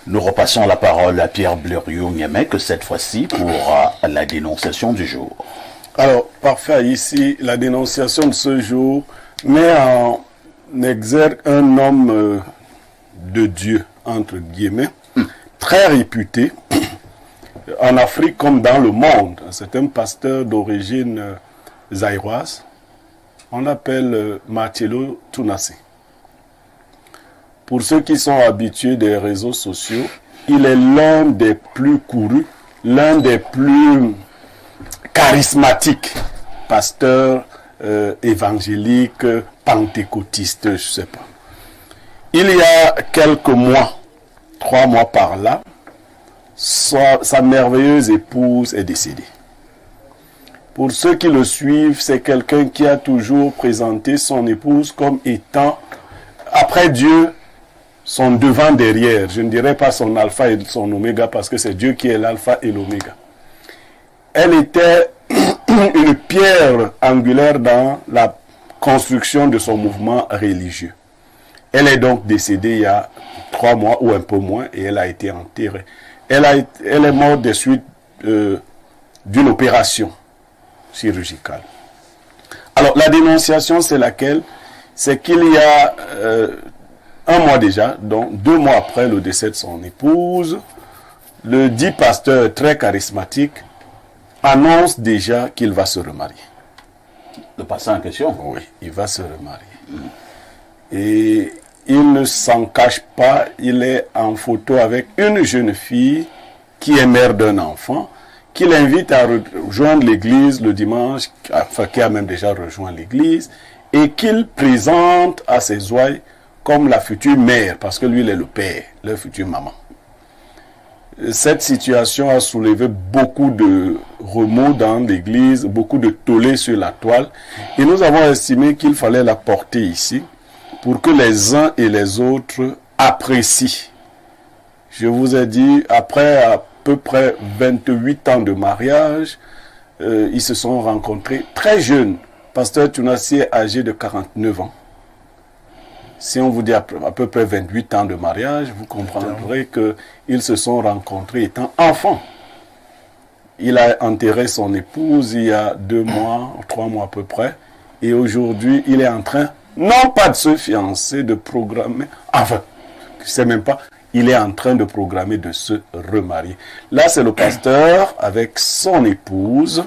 Nous repassons la parole à Pierre Blériot-Niamey, cette fois-ci pour la dénonciation du jour. Alors, parfait, ici, la dénonciation de ce jour met en exergue un homme de Dieu, entre guillemets, très réputé, en Afrique comme dans le monde. C'est un pasteur d'origine zaïroise. On l'appelle Marcello Tunasi. Pour ceux qui sont habitués des réseaux sociaux, il est l'un des plus courus, l'un des plus charismatiques pasteurs évangéliques, pentecôtistes, je ne sais pas. Il y a quelques mois, 3 mois par là, sa merveilleuse épouse est décédée. Pour ceux qui le suivent, c'est quelqu'un qui a toujours présenté son épouse comme étant, après Dieu, son devant derrière. Je ne dirais pas son alpha et son oméga parce que c'est Dieu qui est l'alpha et l'oméga. Elle était une pierre angulaire dans la construction de son mouvement religieux. Elle est donc décédée il y a 3 mois ou un peu moins et elle a été enterrée. Elle est morte des suites d'une opération chirurgicale. Alors la dénonciation, c'est laquelle? C'est qu'il y a 1 mois déjà, donc 2 mois après le décès de son épouse, le dit pasteur très charismatique annonce déjà qu'il va se remarier. Le pasteur en question? Oui, il va se remarier. Et il ne s'en cache pas, il est en photo avec une jeune fille qui est mère d'un enfant, qui l'invite à rejoindre l'église le dimanche, enfin qui a même déjà rejoint l'église, et qu'il présente à ses ouailles comme la future mère, parce que lui, il est le père, leur future maman. Cette situation a soulevé beaucoup de remous dans l'église, beaucoup de tollés sur la toile, et nous avons estimé qu'il fallait la porter ici, pour que les uns et les autres apprécient. Je vous ai dit, après à peu près 28 ans de mariage, ils se sont rencontrés très jeunes. Pasteur Tunasi est âgé de 49 ans. Si on vous dit à peu près 28 ans de mariage, vous comprendrez qu'ils se sont rencontrés étant enfants. Il a enterré son épouse il y a 2 mois, 3 mois à peu près. Et aujourd'hui, il est en train, non pas de se fiancer, de programmer, enfin, je ne sais même pas, il est en train de programmer de se remarier. Là, c'est le pasteur avec son épouse,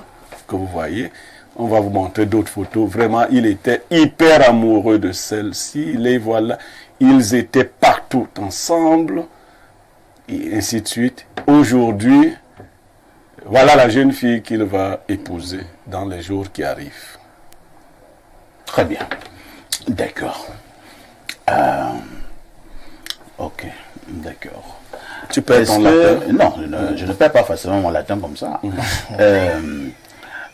que vous voyez. On va vous montrer d'autres photos. Vraiment, il était hyper amoureux de celle-ci. Les voilà. Ils étaient partout ensemble. Et ainsi de suite. Aujourd'hui, voilà la jeune fille qu'il va épouser dans les jours qui arrivent. Très bien. D'accord. Ok. D'accord. Tu perds ton latin? Non, je ne perds pas facilement mon latin comme ça.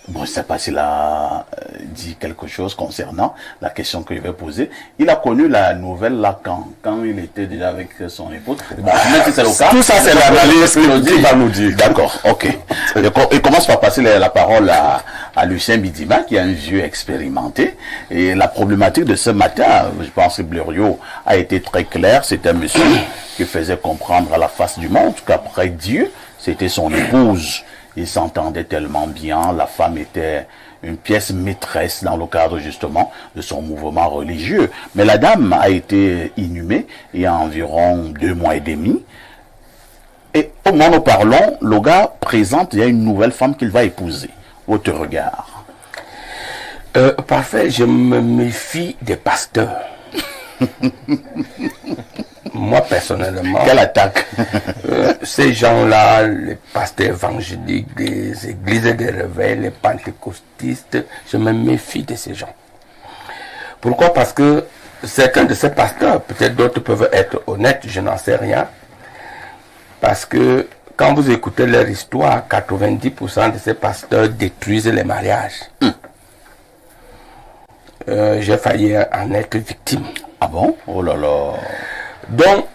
Bon, je ne sais pas s'il a dit quelque chose concernant la question que je vais poser. Il a connu la nouvelle là quand il était déjà avec son épouse. Même si c'est le cas, tout ça, c'est l'analyse qu'il va nous dire. D'accord, ok. Il commence par passer la parole à Lucien Bidima, qui est un vieux expérimenté. Et la problématique de ce matin, je pense que Blériot a été très clair. C'est un monsieur qui faisait comprendre à la face du monde qu'après Dieu, c'était son épouse. Ils s'entendaient tellement bien, la femme était une pièce maîtresse dans le cadre justement de son mouvement religieux. Mais la dame a été inhumée il y a environ 2 mois et demi. Et au moment où nous parlons, le gars présente, il y a une nouvelle femme qu'il va épouser. Votre regard? Parfait, je me méfie des pasteurs. Moi, personnellement... Quelle attaque? Ces gens-là, les pasteurs évangéliques, des églises des réveils, les pentecôtistes, je me méfie de ces gens. Pourquoi? Parce que certains de ces pasteurs, peut-être d'autres peuvent être honnêtes, je n'en sais rien. Parce que quand vous écoutez leur histoire, 90% de ces pasteurs détruisent les mariages. J'ai failli en être victime. Ah bon? Oh là là. Donc,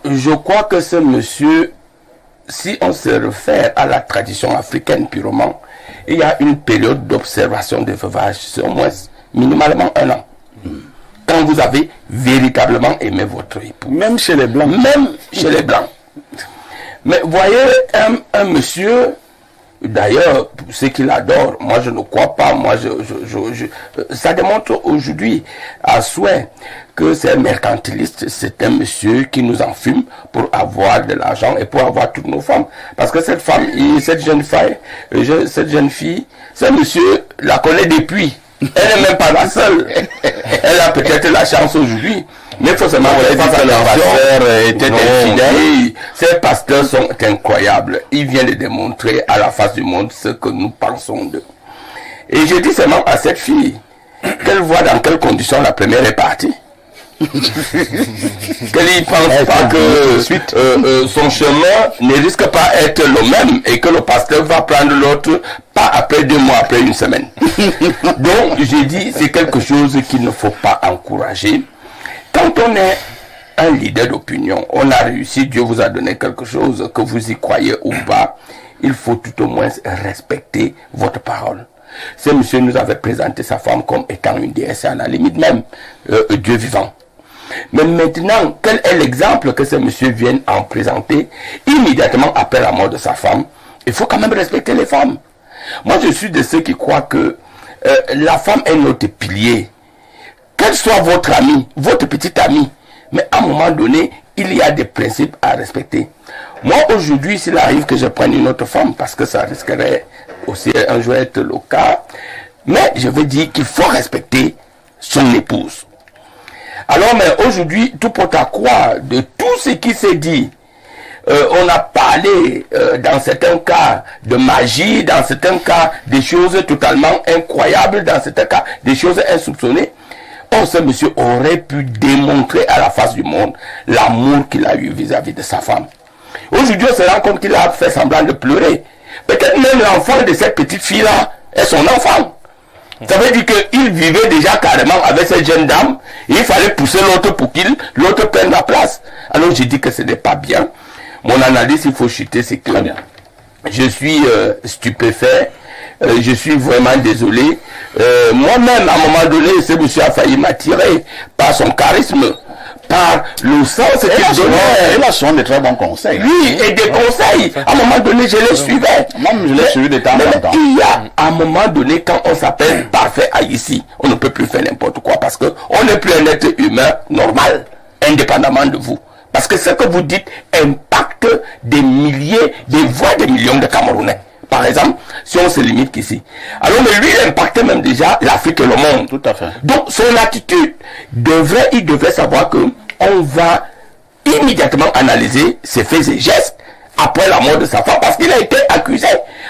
je crois que ce monsieur, si on se réfère à la tradition africaine purement, il y a une période d'observation de veuvage, c'est au moins minimalement 1 an. Quand vous avez véritablement aimé votre époux. Même chez les Blancs. Même chez les Blancs. Mais voyez, un monsieur, d'ailleurs, ce qu'il adore, moi je ne crois pas, moi ça démontre aujourd'hui à souhait que c'est un mercantiliste, c'est un monsieur qui nous enfume pour avoir de l'argent et pour avoir toutes nos femmes. Parce que cette femme, cette jeune fille, ce monsieur la connaît depuis. Elle n'est même pas la seule. Elle a peut-être la chance aujourd'hui. Mais il faut seulement que leurs pasteurs étaient infidèles. Ces pasteurs sont incroyables. Ils viennent de démontrer à la face du monde ce que nous pensons d'eux. Et je dis seulement à cette fille qu'elle voit dans quelles conditions la première est partie. Qu'elle ne pense pas que son chemin ne risque pas être le même et que le pasteur va prendre l'autre pas après 2 mois, après 1 semaine. Donc j'ai dit c'est quelque chose qu'il ne faut pas encourager. Quand on est un leader d'opinion, on a réussi, Dieu vous a donné quelque chose, que vous y croyez ou pas, il faut tout au moins respecter votre parole. Ce monsieur nous avait présenté sa femme comme étant une déesse, à la limite même Dieu vivant. Mais maintenant, quel est l'exemple que ce monsieur vienne en présenter immédiatement après la mort de sa femme? Il faut quand même respecter les femmes. Moi, je suis de ceux qui croient que la femme est notre pilier. Qu'elle soit votre amie, votre petite amie, mais à un moment donné, il y a des principes à respecter. Moi, aujourd'hui, s'il arrive que je prenne une autre femme, parce que ça risquerait aussi un jour être le cas, mais je veux dire qu'il faut respecter son épouse. Alors, mais aujourd'hui, tout porte à croire de tout ce qui s'est dit. On a parlé, dans certains cas, de magie, dans certains cas, des choses totalement incroyables, dans certains cas, des choses insoupçonnées. Or, ce monsieur aurait pu démontrer à la face du monde l'amour qu'il a eu vis-à-vis de sa femme. Aujourd'hui, on se rend compte qu'il a fait semblant de pleurer. Peut-être même l'enfant de cette petite fille-là est son enfant. Ça veut dire qu'il vivait déjà carrément avec cette jeune dame. Et il fallait pousser l'autre pour qu'il l'autre prenne la place. Alors j'ai dit que ce n'est pas bien. Mon analyse, il faut chuter, c'est que je suis stupéfait. Je suis vraiment désolé. Moi-même, à un moment donné, ce monsieur a failli m'attirer par son charisme, par le sens qu'il donnait. Il a souvent de très bons conseils. Oui, et des conseils. À un moment donné, je les suivais. Moi, je l'ai suivi de temps en temps. Il y a à un moment donné, quand on s'appelle parfait ici, on ne peut plus faire n'importe quoi parce qu'on n'est plus un être humain normal, indépendamment de vous. Parce que ce que vous dites impacte des milliers, des voix de millions de Camerounais. Par exemple, si on se limite qu'ici. Alors, mais lui, il impactait même déjà l'Afrique et le monde. Tout à fait. Donc, son attitude il devrait savoir que on va immédiatement analyser ses faits et gestes après la mort de sa femme parce qu'il a été accusé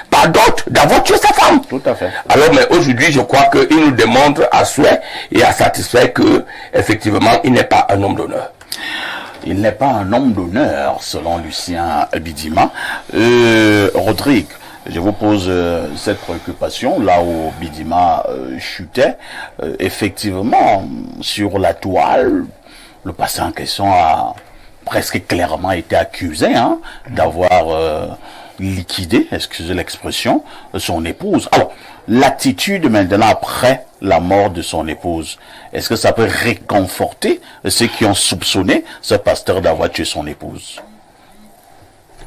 par d'autres d'avoir tué sa femme. Tout à fait. Alors, mais aujourd'hui, je crois qu'il nous démontre à souhait et à satisfait que, effectivement, il n'est pas un homme d'honneur. Il n'est pas un homme d'honneur, selon Lucien Bidima. Rodrigue, je vous pose cette préoccupation, là où Bidima chutait. Effectivement, sur la toile, le pasteur en question a presque clairement été accusé d'avoir liquidé, excusez l'expression, son épouse. Alors, l'attitude maintenant après la mort de son épouse, est-ce que ça peut réconforter ceux qui ont soupçonné ce pasteur d'avoir tué son épouse?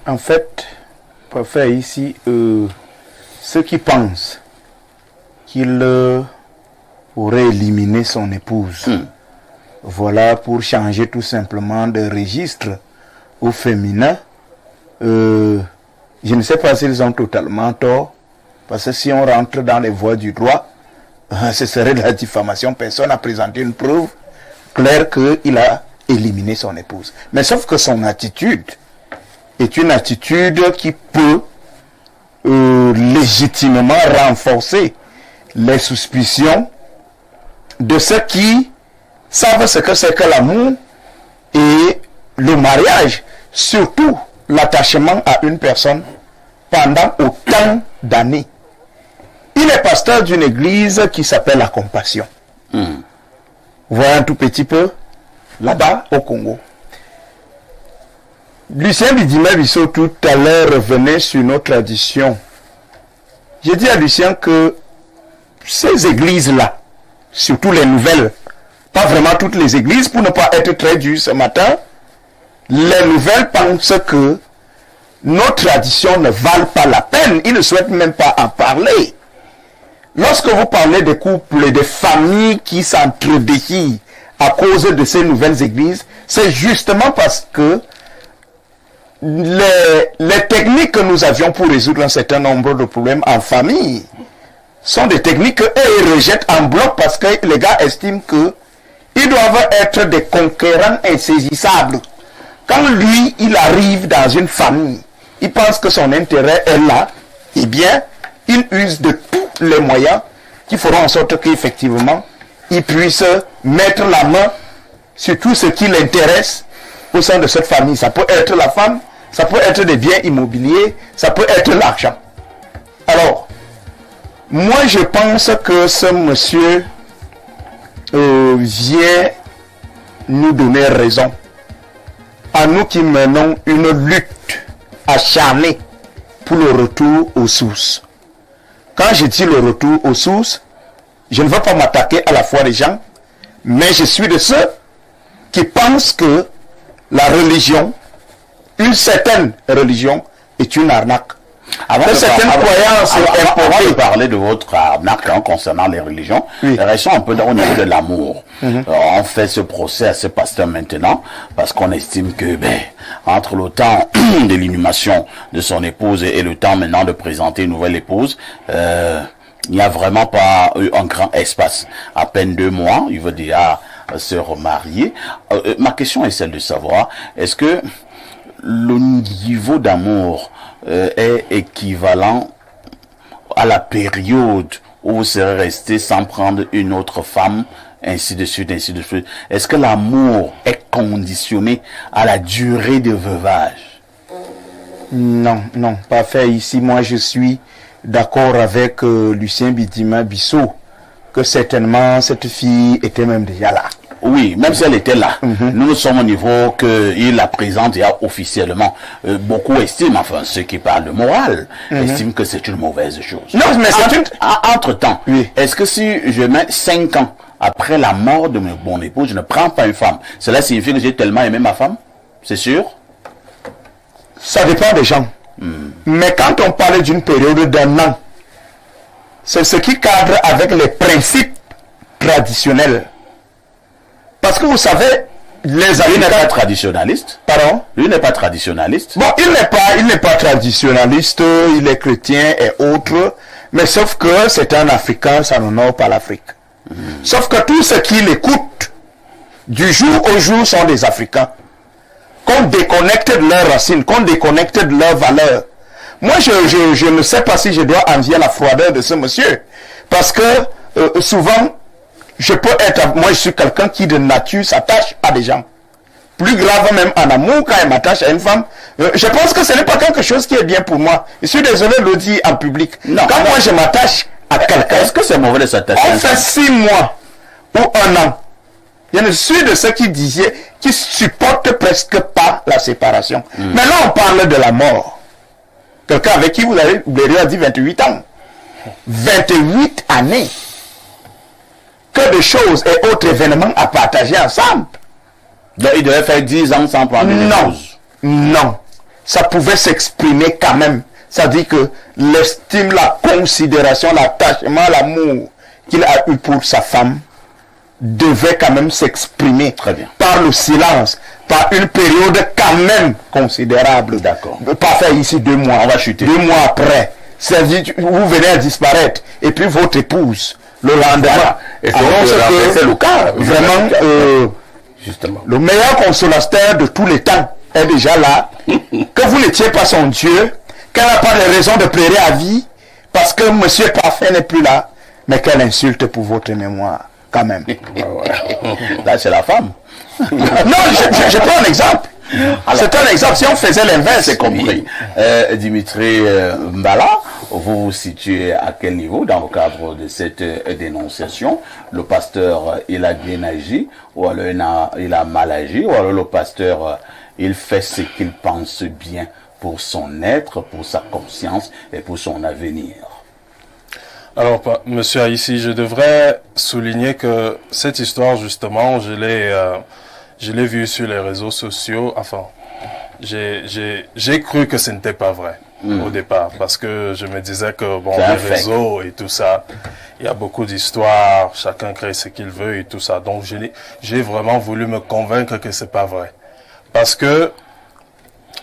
En fait, pour faire ici, ceux qui pensent qu'il aurait éliminé son épouse, voilà, pour changer tout simplement de registre au féminin, je ne sais pas s'ils ont totalement tort, parce que si on rentre dans les voies du droit, ce serait de la diffamation. Personne n'a présenté une preuve claire qu'il a éliminé son épouse. Mais sauf que son attitude est une attitude qui peut légitimement renforcer les suspicions de ceux qui savent ce que c'est que l'amour et le mariage, surtout l'attachement à une personne pendant autant d'années. Il est pasteur d'une église qui s'appelle La Compassion. Voilà un tout petit peu là-bas au Congo. Lucien Bidima Bissot tout à l'heure revenait sur nos traditions. J'ai dit à Lucien que ces églises-là, surtout les nouvelles, pas vraiment toutes les églises, pour ne pas être très dur ce matin, les nouvelles pensent que nos traditions ne valent pas la peine. Ils ne souhaitent même pas en parler. Lorsque vous parlez des couples et des familles qui s'entredéchirent à cause de ces nouvelles églises, c'est justement parce que les techniques que nous avions pour résoudre un certain nombre de problèmes en famille sont des techniques qu'eux ils rejettent en bloc parce que les gars estiment que ils doivent être des conquérants insaisissables. Quand lui, il arrive dans une famille, il pense que son intérêt est là, eh bien, il use de tous les moyens qui feront en sorte qu'effectivement, il puisse mettre la main sur tout ce qui l'intéresse au sein de cette famille. Ça peut être la femme, ça peut être des biens immobiliers, ça peut être l'argent. Alors, moi je pense que ce monsieur vient nous donner raison. À nous qui menons une lutte acharnée pour le retour aux sources. Quand je dis le retour aux sources, je ne veux pas m'attaquer à la foi des gens, mais je suis de ceux qui pensent que la religion, une certaine religion, est une arnaque. Avant de parler de votre arnaque concernant les religions, restons un peu au niveau de l'amour. On fait ce procès à ce pasteur maintenant parce qu'on estime que entre le temps de l'inhumation de son épouse et le temps maintenant de présenter une nouvelle épouse, il n'y a vraiment pas eu un grand espace. À peine 2 mois, il veut déjà se remarier. Ma question est celle de savoir, est-ce que le niveau d'amour est équivalent à la période où vous serez resté sans prendre une autre femme, ainsi de suite, ainsi de suite. Est-ce que l'amour est conditionné à la durée de veuvage? Non, non, pas fait ici. Moi, je suis d'accord avec Lucien Bidima Bissot, que certainement cette fille était même déjà là. Oui, même si elle était là, nous sommes au niveau qu'il la présente déjà officiellement. Beaucoup estiment, enfin ceux qui parlent de morale, estiment que c'est une mauvaise chose. Non, mais c'est Entre-temps, est-ce que si je mets 5 ans après la mort de mon épouse, je ne prends pas une femme, cela signifie que j'ai tellement aimé ma femme? C'est sûr? Ça dépend des gens. Mais quand on parle d'une période d'1 an, c'est ce qui cadre avec les principes traditionnels. Parce que vous savez, les Africains... Il n'est pas traditionnaliste. Pardon? Lui n'est pas traditionnaliste. Bon, il n'est pas traditionnaliste, il est chrétien et autres, mais sauf que c'est un Africain, ça n'honore pas l'Afrique. Sauf que tous ceux qui l'écoutent, du jour au jour, sont des Africains. Qu'on déconnecte de leurs racines, qu'on déconnecte de leurs valeurs. Moi, je ne sais pas si je dois envier la froideur de ce monsieur. Parce que souvent... moi je suis quelqu'un qui de nature s'attache à des gens. Plus grave même en amour, quand il m'attache à une femme, je pense que ce n'est pas quelque chose qui est bien pour moi. Je suis désolé de le dire en public. Non, quand moi je m'attache à quelqu'un, est-ce que c'est mauvais de s'attacher? On fait 6 mois ou 1 an. Je ne suis de ceux qui disaient, qui supportent presque pas la séparation. Mais là on parle de la mort. Quelqu'un avec qui vous avez dit 28 ans. 28 années. Que de choses et autres événements à partager ensemble. Donc, il devait faire 10 ans sans prendre une épouse. Non. Ça pouvait s'exprimer quand même. Ça dit que l'estime, la considération, l'attachement, l'amour qu'il a eu pour sa femme devait quand même s'exprimer. Très bien. Par le silence, par une période quand même considérable. D'accord. Pas faire ici 2 mois. On va chuter. 2 mois après. C'est-à-dire, vous venez à disparaître. Et puis votre épouse, le lendemain. Et c'est le cas. Vraiment, justement. le meilleur consolateur de tous les temps est déjà là. Que vous n'étiez pas son Dieu, qu'elle n'a pas de raison de pleurer à vie, parce que Monsieur Parfait n'est plus là. Mais quelle insulte pour votre mémoire, quand même. Là, c'est la femme. Non, je prends un exemple. C'est un exemple. Si on faisait l'inverse, c'est compris. Dimitri Mbala, vous vous situez à quel niveau dans le cadre de cette dénonciation? Le pasteur, il a bien agi, ou alors il a mal agi, ou alors le pasteur, il fait ce qu'il pense bien pour son être, pour sa conscience et pour son avenir? Alors, monsieur Haïssi, je devrais souligner que cette histoire, justement, je l'ai vue sur les réseaux sociaux, enfin, j'ai cru que ce n'était pas vrai au départ, parce que je me disais que bon, les réseaux et tout ça, il y a beaucoup d'histoires, chacun crée ce qu'il veut et tout ça. Donc j'ai vraiment voulu me convaincre que c'est pas vrai, parce que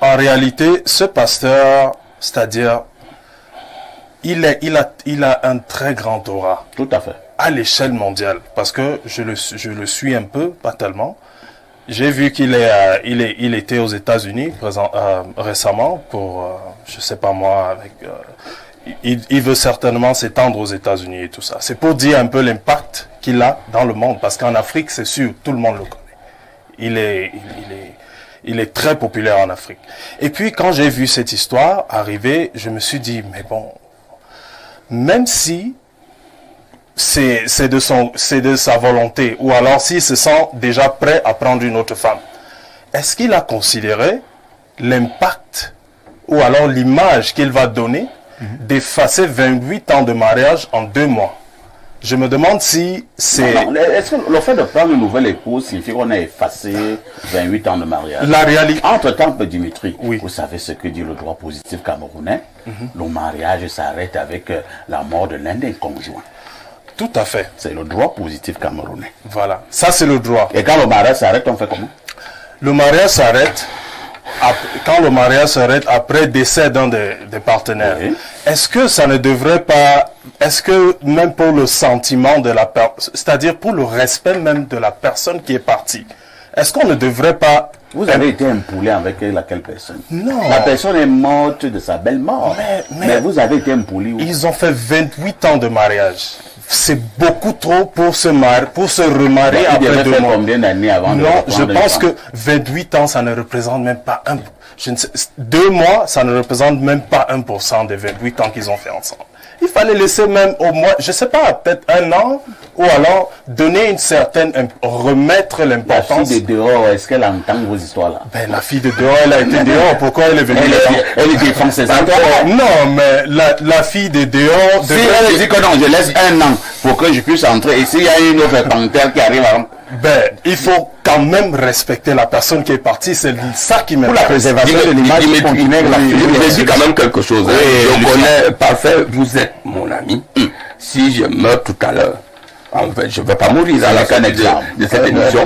en réalité, ce pasteur, c'est-à-dire, il a un très grand aura. Tout à fait. À l'échelle mondiale, parce que je le suis un peu, pas tellement. J'ai vu qu'il était aux États-Unis récemment pour, je sais pas moi, il veut certainement s'étendre aux États-Unis et tout ça. C'est pour dire un peu l'impact qu'il a dans le monde, parce qu'en Afrique, c'est sûr, tout le monde le connaît. Il est très populaire en Afrique. Et puis, quand j'ai vu cette histoire arriver, je me suis dit, mais bon, même si c'est de sa volonté, ou alors s'il se sent déjà prêt à prendre une autre femme, est-ce qu'il a considéré l'impact ou alors l'image qu'il va donner d'effacer 28 ans de mariage en 2 mois? Je me demande si c'est... Est-ce que le fait de prendre une nouvelle épouse signifie qu'on a effacé 28 ans de mariage? La réalité... Entre-temps, Dimitri, oui. Vous savez ce que dit le droit positif camerounais? Le mariage s'arrête avec la mort de l'un des conjoints. Tout à fait. C'est le droit positif camerounais. Voilà, ça c'est le droit. Et quand le mariage s'arrête, on fait comment? Le mariage s'arrête quand le mariage s'arrête après décès d'un des partenaires. Oui. Est-ce que ça ne devrait pas... Est-ce que même pour le sentiment de la personne, c'est-à-dire pour le respect même de la personne qui est partie, est-ce qu'on ne devrait pas... Vous avez été impoulé avec laquelle personne? Non. La personne est morte de sa belle mort. Mais vous avez été impoulé où? Ils ont fait 28 ans de mariage. C'est beaucoup trop pour se remarier après 2 mois. Combien d'années avant? Non, je pense que 28 ans, ça ne représente même pas 2 mois, ça ne représente même pas 1% des 28 ans qu'ils ont fait ensemble. Il fallait laisser même au moins, je sais pas, peut-être 1 an, ou alors donner une certaine, remettre l'importance. La fille de dehors, est-ce qu'elle entend vos histoires-là? Ben, la fille de dehors, elle a été dehors. Pourquoi elle est venue? Elle défend ses intérêts. Non, mais la fille de dehors... Si elle dit que non, je laisse 1 an pour que je puisse entrer, et s'il y a une autre panthère qui arrive avant... Ben, il faut quand même respecter la personne qui est partie. C'est ça qui m'intéresse. Pour la préservation de l'image, je dis quand même quelque chose. Je connais parfait, vous êtes mon ami. Si je meurs tout à l'heure, en fait, je ne vais pas mourir à la fin de cette émission.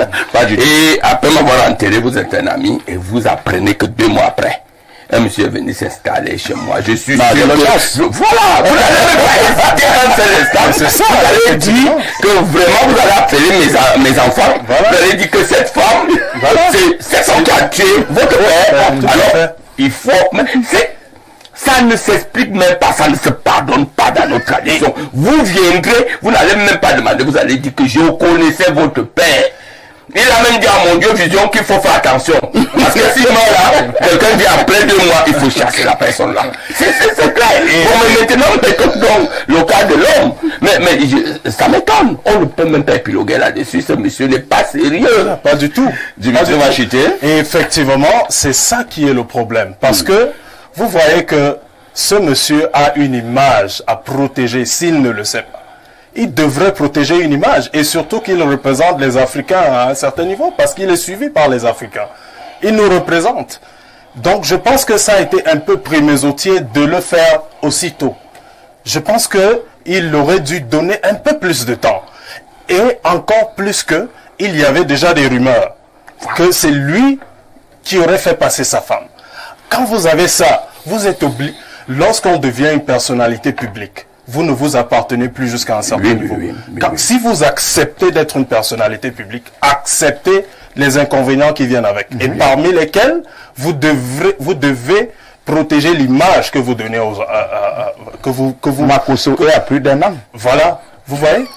Et après m'avoir enterré, vous êtes un ami et vous apprenez que 2 mois après, un monsieur est venu s'installer chez moi. Je suis sûr que... Voilà, vous n'allez pas hésiter un seul instant. C'est ça. Vous allez dire que vraiment vous allez appeler mes enfants. Voilà. Vous allez dire que cette femme, voilà. C'est son qui a tué votre père. Alors, il faut... Ça ne s'explique même pas, ça ne se pardonne pas dans notre tradition. Vous viendrez, vous n'allez même pas demander, vous allez dire que je connaissais votre père. Il a même dit à mon Dieu Vision qu'il faut faire attention. Parce que sinon là, quelqu'un dit après 2 mois, il faut chasser la personne là. C'est clair. Bon, mais maintenant, peut-être donc le cas de l'homme. Mais ça m'étonne. On ne peut même pas épiloguer là-dessus. Ce monsieur n'est pas sérieux. Pas du tout. Dimitri va chuter. Et effectivement, c'est ça qui est le problème. Parce que vous voyez que ce monsieur a une image à protéger s'il ne le sait pas. Il devrait protéger une image et surtout qu'il représente les Africains à un certain niveau parce qu'il est suivi par les Africains. Il nous représente. Donc je pense que ça a été un peu prémésotier de le faire aussitôt. Je pense qu'il aurait dû donner un peu plus de temps. Et encore plus que il y avait déjà des rumeurs que c'est lui qui aurait fait passer sa femme. Quand vous avez ça, vous êtes obligé. Lorsqu'on devient une personnalité publique, vous ne vous appartenez plus jusqu'à un certain niveau. Si vous acceptez d'être une personnalité publique, acceptez les inconvénients qui viennent avec. Et parmi lesquels, vous devez protéger l'image que vous donnez aux... que vous Makosso a plus d'1 an. Voilà. Vous voyez?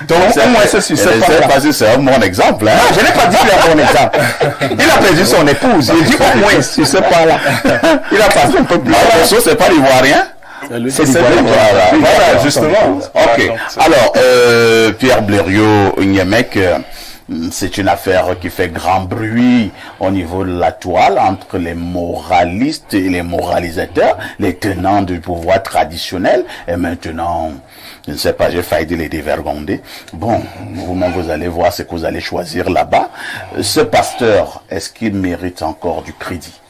Donc, au moins, c'est un bon exemple. Hein? Non, je n'ai pas dit qu'il est un bon exemple. Il a perdu son épouse. Il dit au moins sur ce point-là. Il a passé un peu plus. La c'est pas l'ivoirien? C'est l'ivoirien. Voilà, justement. Ok. Alors, Pierre Blériot Niemek, c'est une affaire qui fait grand bruit au niveau de la toile entre les moralistes et les moralisateurs, les tenants du pouvoir traditionnel, et maintenant, je ne sais pas, j'ai failli dire les dévergondés. Bon, vous-même, vous allez voir ce que vous allez choisir là-bas. Ce pasteur, est-ce qu'il mérite encore du crédit?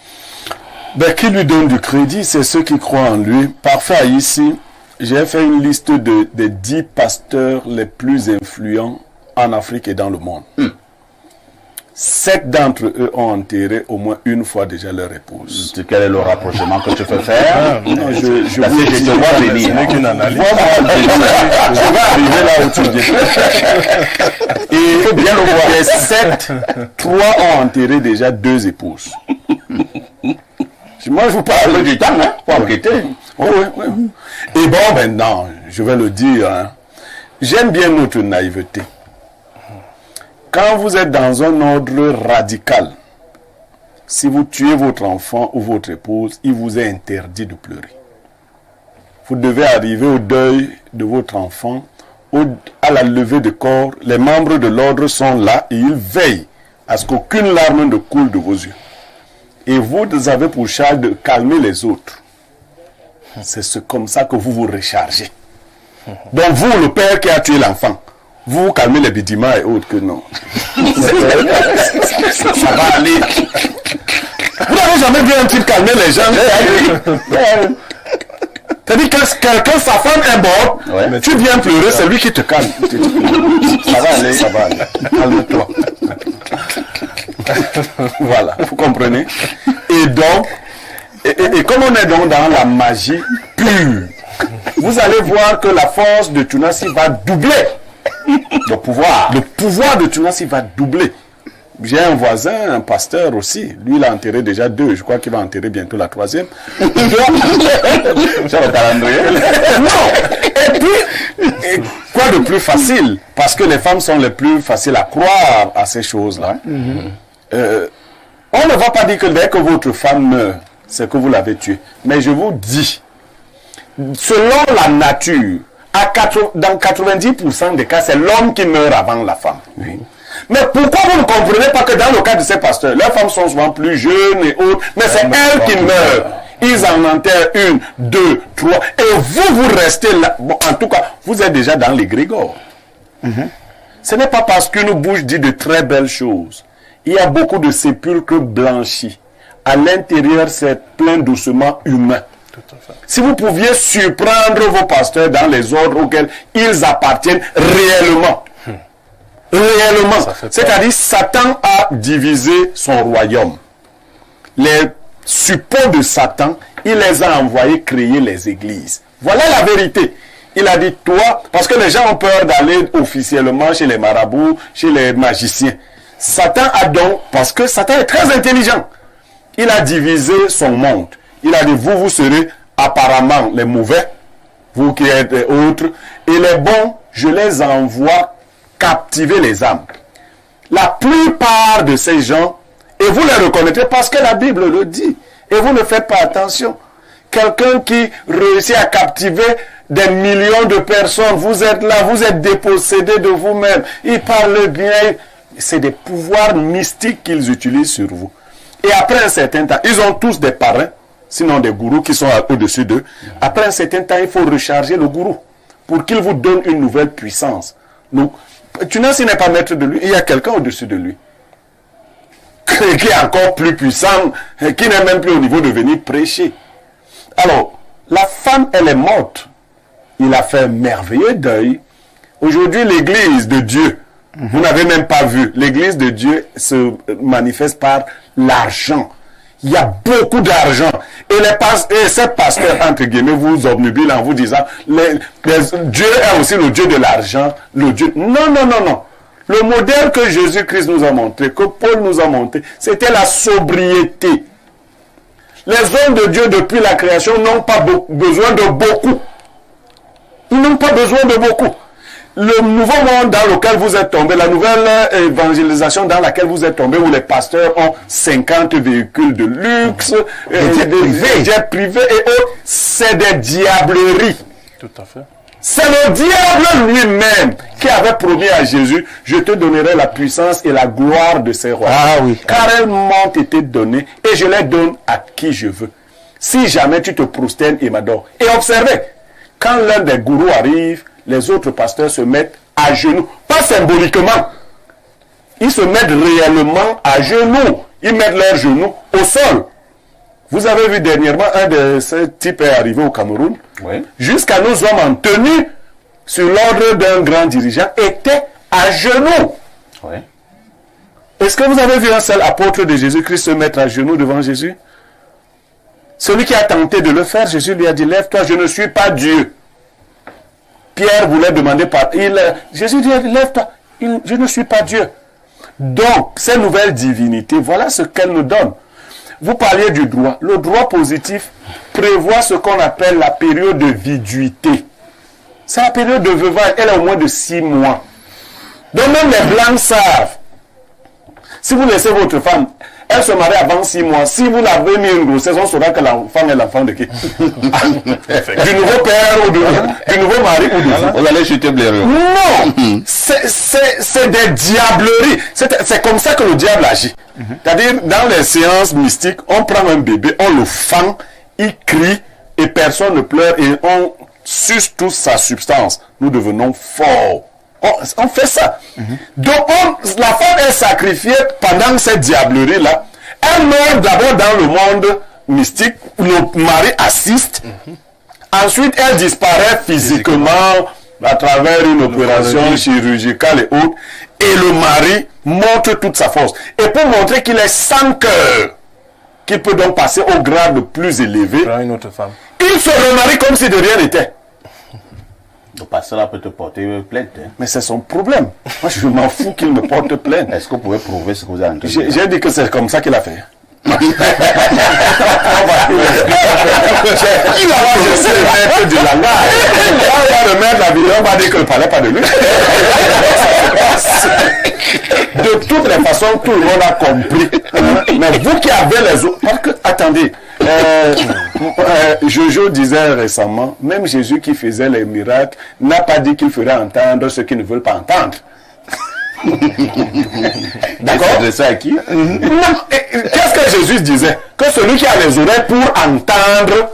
Ben, qui lui donne du crédit, c'est ceux qui croient en lui. Parfait, ici, j'ai fait une liste des 10 pasteurs les plus influents en Afrique et dans le monde. 7 d'entre eux ont enterré au moins une fois déjà leur épouse. Quel est le rapprochement que tu peux faire? Non, je vous te vois venir. Ce n'est qu'une analyse. Je vais arriver là où tu viens. Et il faut bien le voir. Les 7, 3 ont enterré déjà 2 épouses. Moi, je vous parle du temps, hein, pour enquêter. Oui, oui, oui. Et bon, maintenant, je vais le dire, hein, j'aime bien notre naïveté. Quand vous êtes dans un ordre radical, si vous tuez votre enfant ou votre épouse, il vous est interdit de pleurer. Vous devez arriver au deuil de votre enfant, à la levée de corps. Les membres de l'ordre sont là et ils veillent à ce qu'aucune larme ne coule de vos yeux. Et vous avez pour charge de calmer les autres. C'est comme ça que vous vous rechargez. Donc vous, le père qui a tué l'enfant, vous calmez les bidimans et autres que non. Ça va aller. Vous n'avez jamais vu un type calmer les gens. C'est-à-dire que quelqu'un, sa femme est morte, ouais, tu viens pleurer, c'est lui qui te calme. Ça va aller, ça va aller. Calme-toi. Voilà, vous comprenez? Et donc, et comme on est donc dans la magie pure, vous allez voir que la force de Tunasi va doubler. Le pouvoir de Tunasi va doubler. J'ai un voisin, un pasteur aussi. Lui, il a enterré déjà 2. Je crois qu'il va enterrer bientôt la 3e. Non. Et puis, quoi de plus facile? Parce que les femmes sont les plus faciles à croire à ces choses-là. On ne va pas dire que dès que votre femme meurt, c'est que vous l'avez tuée. Mais je vous dis, selon la nature, dans 90% des cas, c'est l'homme qui meurt avant la femme. Oui. Mais pourquoi vous ne comprenez pas que dans le cas de ces pasteurs, leurs femmes sont souvent plus jeunes et autres, mais c'est elles qui meurent. Ils en enterrent 1, 2, 3, et vous restez là. Bon, en tout cas, vous êtes déjà dans l'égrégore. Ce n'est pas parce qu'une bouche dit de très belles choses. Il y a beaucoup de sépulcres blanchis. À l'intérieur, c'est plein d'ossements humains. Si vous pouviez surprendre vos pasteurs dans les ordres auxquels ils appartiennent réellement, c'est-à-dire Satan a divisé son royaume. Les suppôts de Satan, il les a envoyés créer les églises. Voilà la vérité. Il a dit, toi, parce que les gens ont peur d'aller officiellement chez les marabouts, chez les magiciens. Satan a donc, parce que Satan est très intelligent, il a divisé son monde. Il a dit, vous serez apparemment les mauvais, vous qui êtes autres, et les bons, je les envoie captiver les âmes. La plupart de ces gens, et vous les reconnaîtrez parce que la Bible le dit, et vous ne faites pas attention. Quelqu'un qui réussit à captiver des millions de personnes, vous êtes là, vous êtes dépossédé de vous-même, il parle bien, c'est des pouvoirs mystiques qu'ils utilisent sur vous. Et après un certain temps, ils ont tous des parrains, sinon des gourous qui sont au-dessus d'eux. Après un certain temps, il faut recharger le gourou pour qu'il vous donne une nouvelle puissance. Donc, Tunasi n'est pas maître de lui, il y a quelqu'un au-dessus de lui qui est encore plus puissant, qui n'est même plus au niveau de venir prêcher. Alors, la femme, elle est morte. Il a fait un merveilleux deuil. Aujourd'hui, l'église de Dieu, vous n'avez même pas vu, l'église de Dieu se manifeste par l'argent. Il y a beaucoup d'argent. Et ces pasteurs, entre guillemets, vous obnubilent en vous disant, Dieu est aussi le Dieu de l'argent, le Dieu... Non, non, non, non. Le modèle que Jésus-Christ nous a montré, que Paul nous a montré, c'était la sobriété. Les hommes de Dieu, depuis la création, n'ont pas besoin de beaucoup. Ils n'ont pas besoin de beaucoup. Le nouveau monde dans lequel vous êtes tombé, la nouvelle évangélisation dans laquelle vous êtes tombé, où les pasteurs ont 50 véhicules de luxe, des jets privés et autres, c'est des diableries. Tout à fait. C'est le diable lui-même qui avait promis à Jésus, je te donnerai la puissance et la gloire de ces rois. Ah oui. Car elles m'ont été données et je les donne à qui je veux. Si jamais tu te prosternes et m'adores. Et observez, quand l'un des gourous arrive, les autres pasteurs se mettent à genoux. Pas symboliquement. Ils se mettent réellement à genoux. Ils mettent leurs genoux au sol. Vous avez vu dernièrement, un de ces types est arrivé au Cameroun. Oui. Jusqu'à nos hommes en tenue, sur l'ordre d'un grand dirigeant, étaient à genoux. Oui. Est-ce que vous avez vu un seul apôtre de Jésus-Christ se mettre à genoux devant Jésus? Celui qui a tenté de le faire, Jésus lui a dit, lève-toi, je ne suis pas Dieu. Pierre voulait demander Jésus dit, lève-toi, je ne suis pas Dieu. Donc, ces nouvelles divinités, voilà ce qu'elles nous donnent. Vous parliez du droit. Le droit positif prévoit ce qu'on appelle la période de viduité. C'est la période de veuvage. Elle est au moins de 6 mois. Donc même les blancs savent. Si vous laissez votre femme, elle se marie avant 6 mois. Si vous l'avez mis une grossesse, on saura que l'enfant est l'enfant de qui? Du nouveau père ou du nouveau mari ou du fils. Vous allez chuter Blériot. Non, c'est des diableries. C'est comme ça que le diable agit. C'est-à-dire, dans les séances mystiques, on prend un bébé, on le fend, il crie et personne ne pleure et on suce toute sa substance. Nous devenons forts. On fait ça. Donc, la femme est sacrifiée pendant cette diablerie-là. Elle meurt d'abord dans le monde mystique, le mari assiste. Ensuite, elle disparaît physiquement à travers une opération chirurgicale et autres. Et le mari montre toute sa force. Et pour montrer qu'il est sans cœur, qu'il peut donc passer au grade le plus élevé, Une autre femme. il se remarie comme si de rien n'était. Le pasteur peut te porter plainte. Hein. Mais c'est son problème. Moi, je m'en fous qu'il me porte plainte. Est-ce que vous pouvez prouver ce que vous avez entendu? J'ai dit que c'est comme ça qu'il a fait. Il a je sais remettre du langage. On va remettre la vidéo, on va dire que ne parlait pas de lui. De toutes les façons, tout le monde a compris. Mais vous qui avez les autres... Parce que, attendez, Jojo disait récemment, même Jésus qui faisait les miracles n'a pas dit qu'il ferait entendre ceux qui ne veulent pas entendre. D'accord. C'est ça à qui? Non, qu'est-ce que Jésus disait? Que celui qui a les oreilles pour entendre.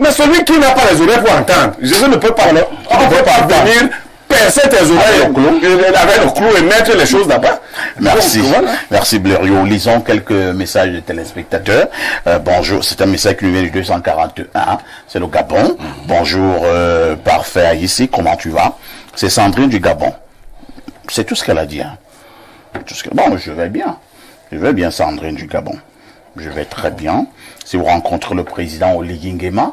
Mais celui qui n'a pas les oreilles pour entendre, Jésus ne peut pas, venir percer tes oreilles avec le clou et mettre les choses là-bas. Merci. Donc, voilà. Merci Blériot. Lisons quelques messages de téléspectateurs. Bonjour, c'est un message qui nous vient du 241. C'est le Gabon. Bonjour, parfait ici. Comment tu vas? C'est Sandrine du Gabon. C'est tout ce qu'elle a dit. Hein. Bon, je vais bien. Je vais bien, Sandrine du Gabon. Je vais très bien. Si vous rencontrez le président Oligui Nguema,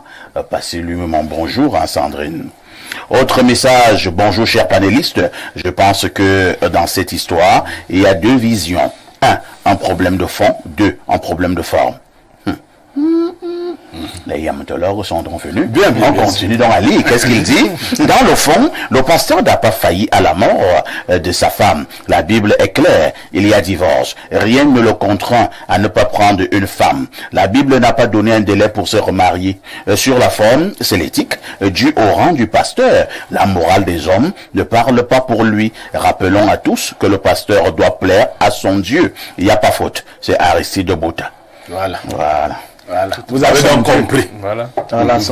passez-lui mon bonjour, hein, Sandrine. Autre message. Bonjour, chers panélistes. Je pense que dans cette histoire, il y a 2 visions. 1, un problème de fond. 2, un problème de forme. Les yamatologues sont donc venus. On continue dans la ligne. Qu'est-ce qu'il dit? Dans le fond, le pasteur n'a pas failli à la mort de sa femme. La Bible est claire. Il y a divorce. Rien ne le contraint à ne pas prendre une femme. La Bible n'a pas donné un délai pour se remarier. Sur la forme, c'est l'éthique due au rang du pasteur. La morale des hommes ne parle pas pour lui. Rappelons à tous que le pasteur doit plaire à son Dieu. Il n'y a pas faute. C'est Aristide Bota. Voilà. Vous avez donc compris. Voilà.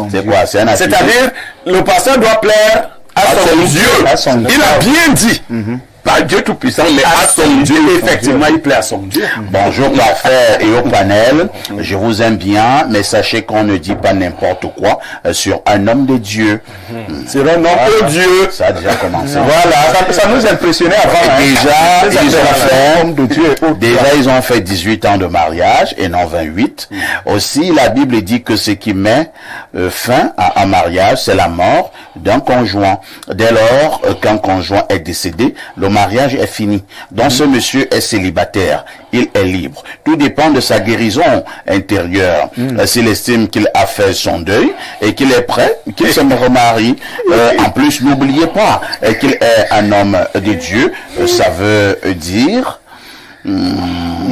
C'est quoi? C'est-à-dire, le pasteur doit plaire à son Dieu. Il a bien dit. Pas Dieu tout-puissant, mais à son Dieu. Effectivement, il plaît à son Dieu. Bonjour parfait et au panel. Je vous aime bien, mais sachez qu'on ne dit pas n'importe quoi sur un homme de Dieu. C'est un homme de Dieu. Ça a déjà commencé. Voilà, ça nous impressionnait avant. Déjà, ils ont fait 18 ans de mariage et non 28. Aussi, la Bible dit que ce qui met fin à un mariage, c'est la mort d'un conjoint. Dès lors qu'un conjoint est décédé, le mariage est fini. Donc ce monsieur est célibataire, il est libre. Tout dépend de sa guérison intérieure. S'il estime qu'il a fait son deuil et qu'il est prêt, qu'il se remarie. En plus, n'oubliez pas qu'il est un homme de Dieu. Ça veut dire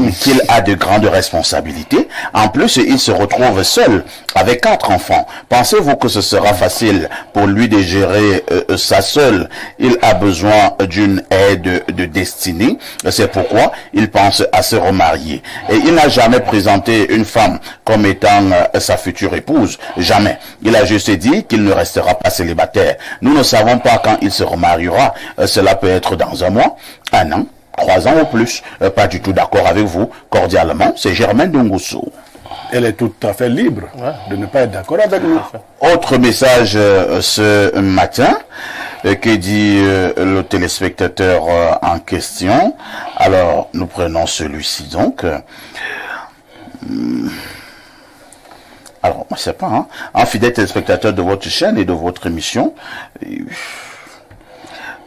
qu'il a de grandes responsabilités. En plus, il se retrouve seul avec 4 enfants. Pensez-vous que ce sera facile pour lui de gérer ça seul? Il a besoin d'une aide de destinée. C'est pourquoi il pense à se remarier. Et il n'a jamais présenté une femme comme étant sa future épouse. Jamais. Il a juste dit qu'il ne restera pas célibataire. Nous ne savons pas quand il se remariera. Cela peut être dans 1 mois, 1 an, 3 ans ou plus. Pas du tout d'accord avec vous. Cordialement, c'est Germaine Dongoussou. Elle est tout à fait libre de ne pas être d'accord avec nous. Autre message ce matin que dit le téléspectateur en question. Alors, nous prenons celui-ci donc. Alors, je ne sais pas, hein, un fidèle téléspectateur de votre chaîne et de votre émission,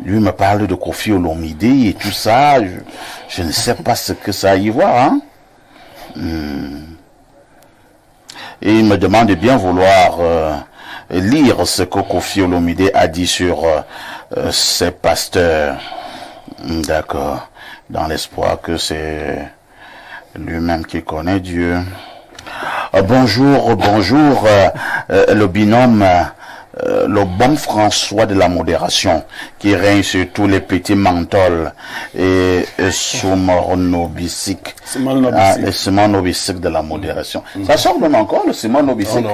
lui me parle de Kofi Olomide et tout ça. Je ne sais pas ce que ça a à y voir, hein. Et il me demande de bien vouloir lire ce que Kofi Olomide a dit sur ses pasteurs. D'accord. Dans l'espoir que c'est lui-même qui connaît Dieu. Bonjour, le binôme, le bon François de la modération qui règne sur tous les petits mentols et Soumornobisic. Le Soumornobisic de la modération. Ça sort même encore, le Soumornobisic.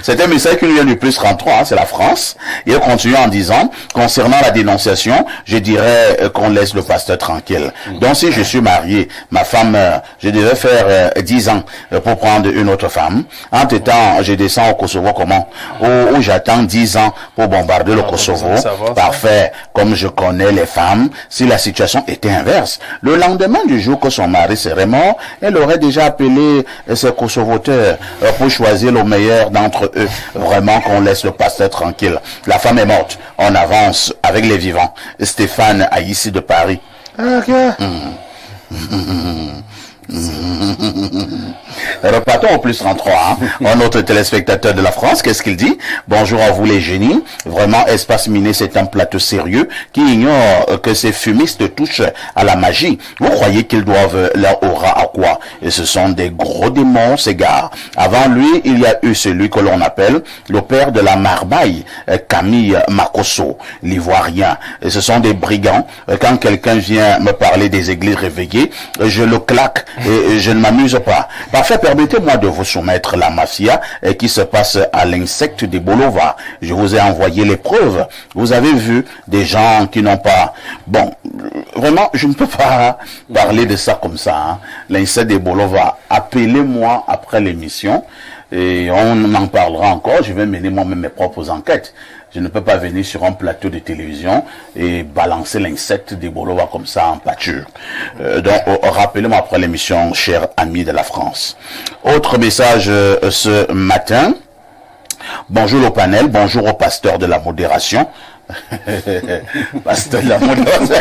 C'est un message qui nous vient du plus 33, hein, c'est la France. Il continue en disant, concernant la dénonciation, je dirais qu'on laisse le pasteur tranquille. Donc si je suis marié, ma femme, je devais faire 10 ans pour prendre une autre femme. Entre-temps, je descends au Kosovo comment? Où j'attends 10 ans pour bombarder le Kosovo. Parfait. Comme je connais les femmes, si la situation était inverse, le lendemain du jour que son mari serait mort, elle aurait déjà appelé ses Kosovoteurs pour choisir le meilleur d'entre eux. Vraiment qu'on laisse le pasteur tranquille. La femme est morte. On avance avec les vivants. Stéphane Aïssi de Paris. Repartons au plus 33. Hein. Un autre téléspectateur de la France, qu'est-ce qu'il dit? Bonjour à vous les génies. Vraiment, Espace Miné, c'est un plateau sérieux qui ignore que ces fumistes touchent à la magie. Vous croyez qu'ils doivent leur aura à quoi? Et ce sont des gros démons, ces gars. Avant lui, il y a eu celui que l'on appelle le père de la Marbaille, Camille Makosso, l'ivoirien. Et ce sont des brigands. Quand quelqu'un vient me parler des églises réveillées, je le claque et je ne m'amuse pas. Parfait, permettez-moi de vous soumettre la mafia qui se passe à l'insecte des Bolova. Je vous ai envoyé les preuves. Vous avez vu des gens qui n'ont pas... Bon, vraiment, je ne peux pas parler de ça comme ça. Hein. L'insecte des Bolova, appelez-moi après l'émission et on en parlera encore. Je vais mener moi-même mes propres enquêtes. Je ne peux pas venir sur un plateau de télévision et balancer l'insecte des Bolova comme ça en pâture. Donc, rappelez-moi après l'émission, chers amis de la France. Autre message ce matin. Bonjour au panel, bonjour au pasteur de la modération. Pasteur de la modération.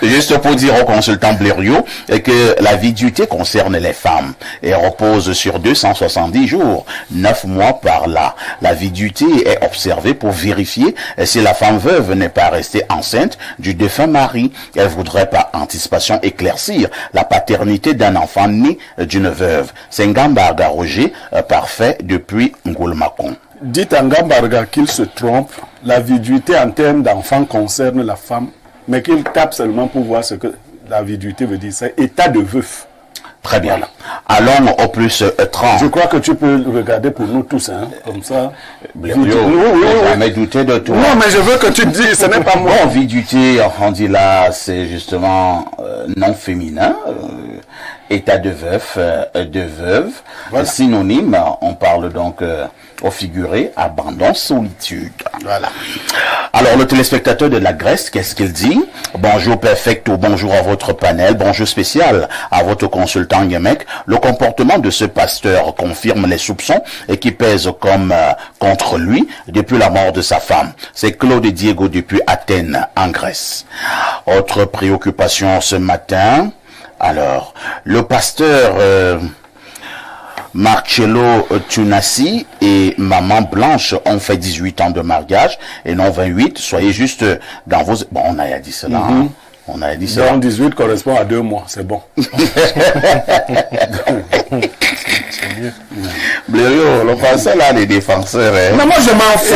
Juste pour dire au consultant Blériot que la viduité concerne les femmes et repose sur 270 jours, 9 mois par là. La viduité est observée pour vérifier si la femme veuve n'est pas restée enceinte du défunt mari. Elle voudrait par anticipation éclaircir la paternité d'un enfant né d'une veuve. C'est Ngambarga Roger, parfait depuis Ngulmakon. Dites à Ngambarga qu'il se trompe. La viduité en termes d'enfant concerne la femme, mais qu'il tape seulement pour voir ce que la viduité veut dire. C'est état de veuf. Très bien. Allons au plus 30. Je crois que tu peux regarder pour nous tous, hein, comme ça. Blériot, jamais douté de toi. Non, mais je veux que tu te dises, ce n'est pas moi. Bon, viduité, on dit là, c'est justement non féminin. État de veuf, de veuve. Voilà. Synonyme, on parle donc au figuré, abandon, solitude. Voilà. Alors, le téléspectateur de la Grèce, qu'est-ce qu'il dit? Bonjour perfecto, bonjour à votre panel, bonjour spécial à votre consultant Yemek. Le comportement de ce pasteur confirme les soupçons et qui pèsent comme contre lui depuis la mort de sa femme. C'est Claude Diego depuis Athènes, en Grèce. Autre préoccupation ce matin. Alors, le pasteur Marcello Tunassi et Maman Blanche ont fait 18 ans de mariage et non 28. Soyez juste dans vos... Bon, on a dit cela. Hein? On a dit ça. Donc 18 correspond à 2 mois, c'est bon. Blériot, le français là, les défenseurs. Non, moi je m'en fous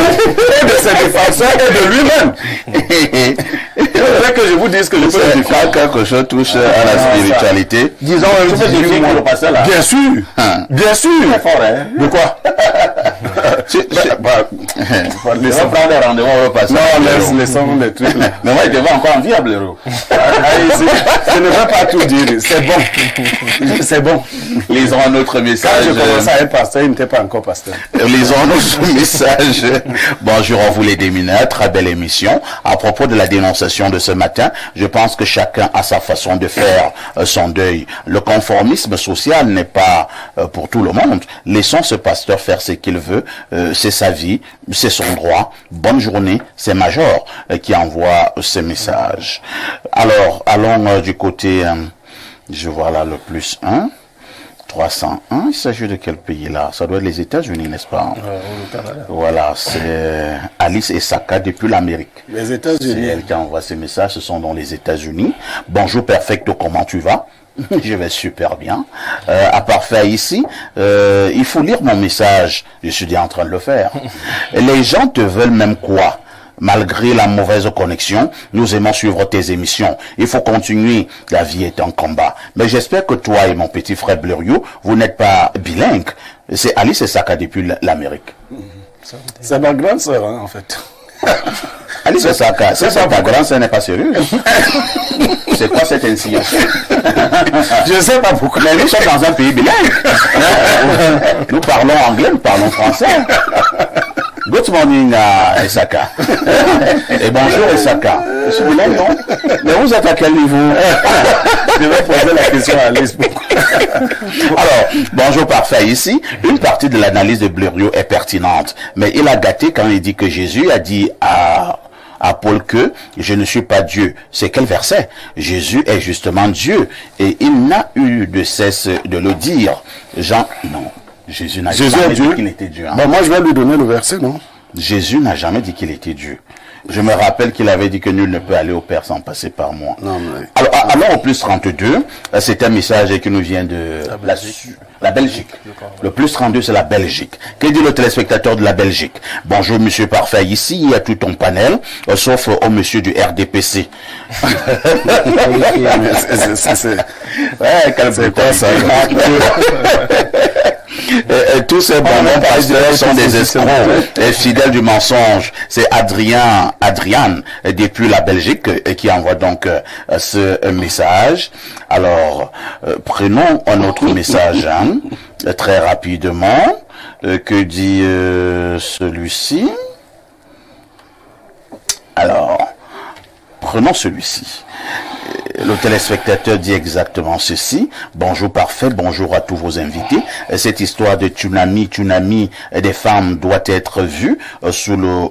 et de ses défenseurs et de lui-même. Il faudrait que je vous dise que je peux le défendre. Quand quelque chose touche à la spiritualité, Disons, tu peux défier le pasteur là. Bien sûr, bien sûr. Fort, hein? De quoi? Laissons prendre des rendez-vous au pasteur. Non, laissons les trucs là. Mais moi, il devait encore en vie, Blériot. Je ne vais pas tout dire, c'est bon. C'est bon. Lisons un autre Quand message. je commençais à être pasteur, il n'était pas encore pasteur. Lisons un autre message. Bonjour à vous les démineurs, très belle émission. À propos de la dénonciation de ce matin, je pense que chacun a sa façon de faire son deuil. Le conformisme social n'est pas pour tout le monde. Laissons ce pasteur faire ce qu'il veut. C'est sa vie, c'est son droit. Bonne journée, c'est Major qui envoie ce message. Alors, allons du côté, je vois là le plus 1. 301, il s'agit de quel pays là? Ça doit être les États-Unis, n'est-ce pas? Au Canada. Voilà, c'est Alice Esaka depuis l'Amérique. Les C'est États-Unis. elle qui envoie ces messages, ce sont dans les États-Unis. Bonjour Perfecto, comment tu vas? Je vais super bien. À parfait ici, il faut lire mon message. Je suis déjà en train de le faire. Les gens te veulent même quoi? Malgré la mauvaise connexion, nous aimons suivre tes émissions. Il faut continuer. La vie est un combat. Mais j'espère que toi et mon petit frère Blériot, vous n'êtes pas bilingues. C'est Alice Esaka depuis l'Amérique. C'est ma grande sœur, hein, en fait. Alice Esaka, c'est ça, ta grande sœur n'est pas sérieuse. C'est quoi cette insinuation? Je ne sais pas pourquoi. Mais nous sommes dans un pays bilingue. Nous parlons anglais, nous parlons français. Good morning, Esaka. Et bonjour, Esaka. Je suis bilingue, non? Mais vous êtes à quel niveau? Je vais poser la question à Alice. Alors, bonjour, parfait. Ici, une partie de l'analyse de Blériot est pertinente. Mais il a gâté quand il dit que Jésus a dit à Paul que je ne suis pas Dieu. C'est quel verset? Jésus est justement Dieu. Et il n'a eu de cesse de le dire. Jean, non. Jésus n'a jamais dit qu'il était Dieu. Hein. Bon, moi, je vais lui donner le verset, non? Jésus n'a jamais dit qu'il était Dieu. Je me rappelle qu'il avait dit que nul ne peut aller au Père sans passer par moi. Non, mais... Alors, au plus 32, c'est un message qui nous vient de la Belgique. Le plus 32, c'est la Belgique. Que dit le téléspectateur de la Belgique? Bonjour, monsieur parfait. Ici, il y a tout ton panel, sauf au monsieur du RDPC. C'est quoi ça? Tous ces bonbons pasteurs sont des escrocs et fidèles du mensonge. C'est Adriane depuis la Belgique qui envoie donc ce message. Alors, prenons un autre message très rapidement. Que dit celui-ci? Alors, prenons celui-ci. Le téléspectateur dit exactement ceci. Bonjour parfait, bonjour à tous vos invités. Cette histoire de tsunami des femmes doit être vue sous le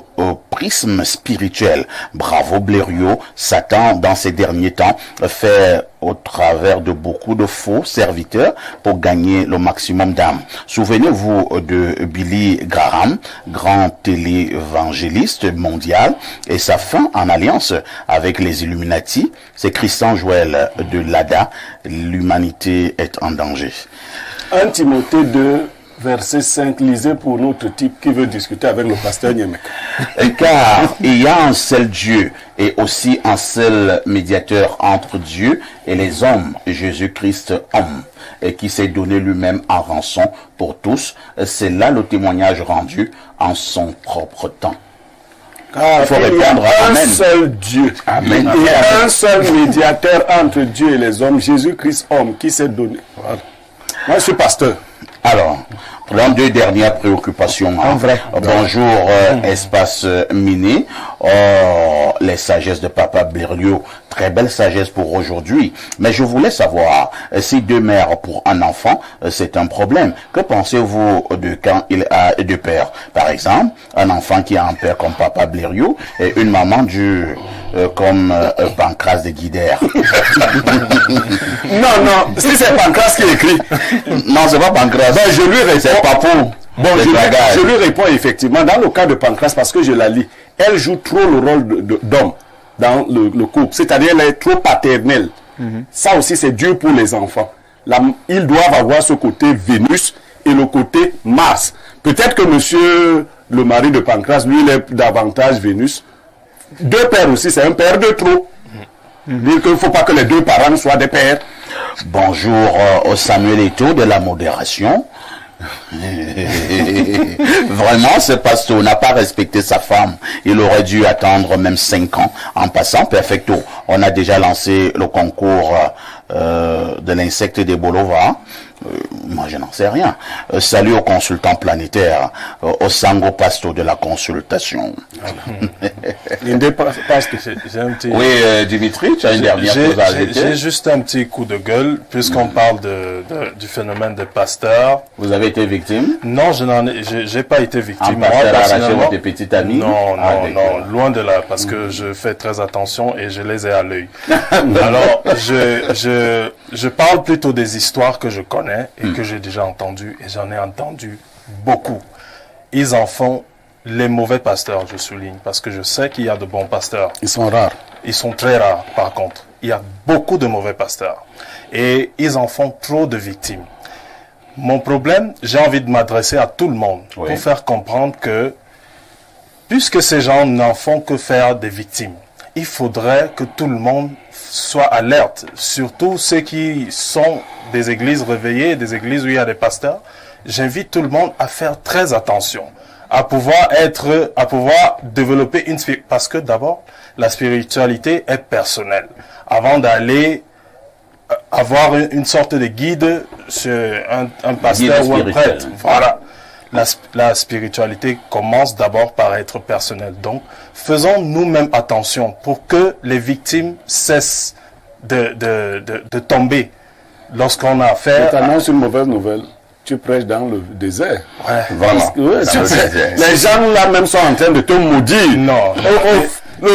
prisme spirituel. Bravo Blériot, Satan dans ces derniers temps fait au travers de beaucoup de faux serviteurs pour gagner le maximum d'âmes. Souvenez-vous de Billy Graham, grand télévangéliste mondial, et sa fin en alliance avec les Illuminati. C'est Christian Joël de Lada. L'humanité est en danger. 1 Timothée 2, verset 5, lisez pour notre type qui veut discuter avec le pasteur Niemek. Car il y a un seul Dieu et aussi un seul médiateur entre Dieu et les hommes, Jésus-Christ homme, et qui s'est donné lui-même en rançon pour tous. C'est là le témoignage rendu en son propre temps. Car il faut il y répondre a un Amen. seul Dieu. Amen. Il y a un seul médiateur entre Dieu et les hommes, Jésus-Christ homme, qui s'est donné. Voilà. Moi, je suis pasteur. Alors, prenons deux dernières préoccupations. En vrai. Bonjour, espace miné. Oh, les sagesses de Papa Blériot. Très belle sagesse pour aujourd'hui. Mais je voulais savoir, si deux mères pour un enfant, c'est un problème. Que pensez-vous de quand il a deux pères? Par exemple, un enfant qui a un père comme Papa Blériot et une maman comme Pancras de Guidère. Non, si c'est Pancras qui écrit. Non, c'est pas Pancras. Ben, je lui réponds. C'est Papou. Bon, je lui réponds effectivement, dans le cas de Pancras, parce que je la lis, elle joue trop le rôle d'homme. dans le couple, c'est-à-dire elle est trop paternelle. Ça aussi, c'est dur pour les enfants. Ils doivent avoir ce côté Vénus et le côté Mars. Peut-être que monsieur, le mari de Pancras, lui, il est davantage Vénus. Deux pères aussi, c'est un père de trop. Dire qu'il ne faut pas que les deux parents soient des pères. Bonjour au Samuel Eto'o de la modération. Vraiment, ce pasteur n'a pas respecté sa femme. Il aurait dû attendre même 5 ans. En passant, perfecto, on a déjà lancé le concours de l'insecte des Bolova. Moi, je n'en sais rien. Salut aux consultants planétaires, au Sango Pasto de la consultation. Oui, Dimitri, tu as une dernière chose à ajouter? J'ai juste un petit coup de gueule, puisqu'on parle du phénomène des pasteurs. Vous avez été victime? Non, je n'ai pas été victime. Moi, personnellement, des petits amis? Non, loin de là, parce que je fais très attention et je les ai à l'œil. Alors, je parle plutôt des histoires que je connais et que j'ai déjà entendues, et j'en ai entendu beaucoup. Ils en font les mauvais pasteurs, je souligne, parce que je sais qu'il y a de bons pasteurs. Ils sont rares. Ils sont très rares, par contre. Il y a beaucoup de mauvais pasteurs. Et ils en font trop de victimes. Mon problème, j'ai envie de m'adresser à tout le monde pour faire comprendre que, puisque ces gens n'en font que faire des victimes, il faudrait que tout le monde soit alerte, surtout ceux qui sont des églises réveillées, des églises où il y a des pasteurs. J'invite tout le monde à faire très attention, à pouvoir développer parce que d'abord, la spiritualité est personnelle. Avant d'aller avoir une sorte de guide sur un pasteur ou un prêtre. Voilà. La spiritualité commence d'abord par être personnelle. Donc, faisons nous-mêmes attention pour que les victimes cessent de tomber lorsqu'on a affaire. Je t'annonce une mauvaise nouvelle. Tu prêches dans le désert. Ouais, vraiment. Les gens là même sont en train de te maudire. Non. Le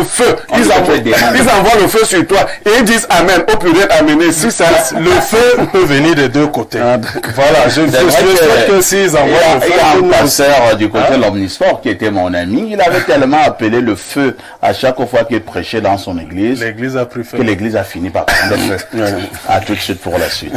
feu. Ils envoient le feu sur toi. Et ils disent Amen. Au pluriel, amenez. Si ça, le feu peut venir des deux côtés. Voilà. Je souhaite que s'ils envoient le feu. Il y a un pasteur du côté de l'Omnisport qui était mon ami. Il avait tellement appelé le feu à chaque fois qu'il prêchait dans son église. L'église a pris feu. Que l'église a fini par prendre le feu. À tout de suite pour la suite.